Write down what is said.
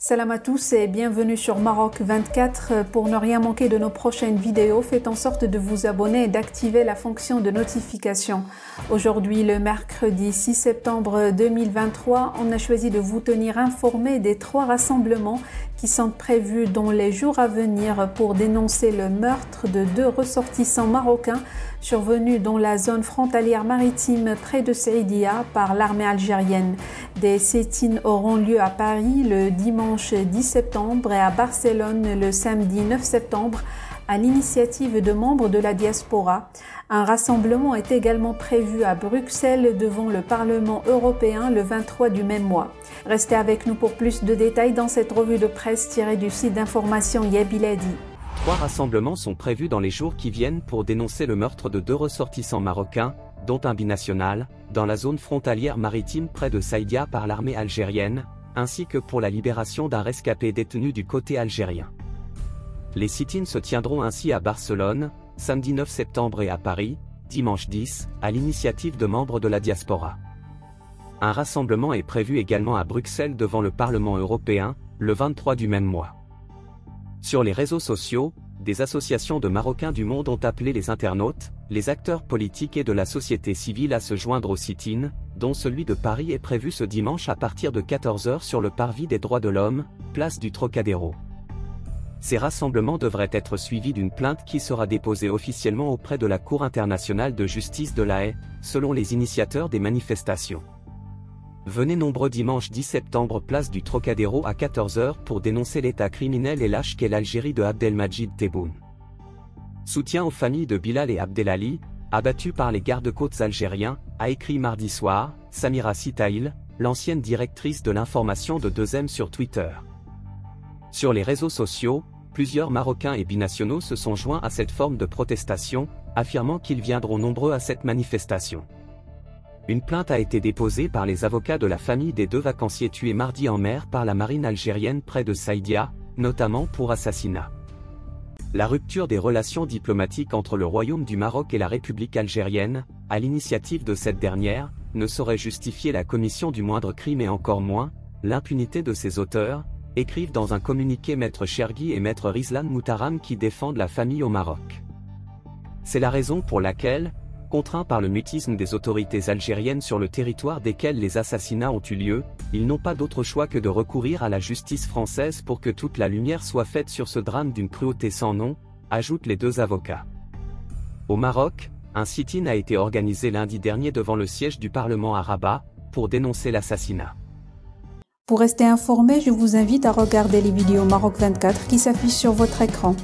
Salam à tous et bienvenue sur Maroc 24. Pour ne rien manquer de nos prochaines vidéos, faites en sorte de vous abonner et d'activer la fonction de notification. Aujourd'hui, le mercredi 6 septembre 2023, on a choisi de vous tenir informés des 3 rassemblements qui sont prévus dans les jours à venir pour dénoncer le meurtre de 2 ressortissants marocains survenus dans la zone frontalière maritime près de Saïdia par l'armée algérienne. Des sit-ins auront lieu à Paris le dimanche 10 septembre et à Barcelone le samedi 9 septembre à l'initiative de membres de la diaspora. Un rassemblement est également prévu à Bruxelles devant le Parlement européen le 23 du même mois. Restez avec nous pour plus de détails dans cette revue de presse tirée du site d'information Yabiladi. 3 rassemblements sont prévus dans les jours qui viennent pour dénoncer le meurtre de 2 ressortissants marocains, dont un binational, dans la zone frontalière maritime près de Saïdia par l'armée algérienne, ainsi que pour la libération d'un rescapé détenu du côté algérien. Les sit-ins se tiendront ainsi à Barcelone, samedi 9 septembre et à Paris, dimanche 10, à l'initiative de membres de la diaspora. Un rassemblement est prévu également à Bruxelles devant le Parlement européen, le 23 du même mois. Sur les réseaux sociaux, des associations de Marocains du monde ont appelé les internautes, les acteurs politiques et de la société civile à se joindre au sit-in, dont celui de Paris est prévu ce dimanche à partir de 14 h sur le parvis des droits de l'homme, place du Trocadéro. Ces rassemblements devraient être suivis d'une plainte qui sera déposée officiellement auprès de la Cour internationale de justice de La Haye, selon les initiateurs des manifestations. Venez nombreux dimanche 10 septembre place du Trocadéro à 14 h pour dénoncer l'état criminel et lâche qu'est l'Algérie de Abdelmajid Tebboune. Soutien aux familles de Bilal et Abdelali, abattus par les gardes-côtes algériens, a écrit mardi soir, Samira Sitaïl, l'ancienne directrice de l'information de 2M sur Twitter. Sur les réseaux sociaux, plusieurs Marocains et binationaux se sont joints à cette forme de protestation, affirmant qu'ils viendront nombreux à cette manifestation. Une plainte a été déposée par les avocats de la famille des 2 vacanciers tués mardi en mer par la marine algérienne près de Saïdia, notamment pour assassinat. La rupture des relations diplomatiques entre le Royaume du Maroc et la République algérienne, à l'initiative de cette dernière, ne saurait justifier la commission du moindre crime et encore moins, l'impunité de ses auteurs, écrivent dans un communiqué Maître Chergui et Maître Rizlan Moutaram qui défendent la famille au Maroc. C'est la raison pour laquelle, contraints par le mutisme des autorités algériennes sur le territoire desquelles les assassinats ont eu lieu, ils n'ont pas d'autre choix que de recourir à la justice française pour que toute la lumière soit faite sur ce drame d'une cruauté sans nom, ajoutent les 2 avocats. Au Maroc, un sit-in a été organisé lundi dernier devant le siège du Parlement à Rabat, pour dénoncer l'assassinat. Pour rester informé, je vous invite à regarder les vidéos Maroc 24 qui s'affichent sur votre écran.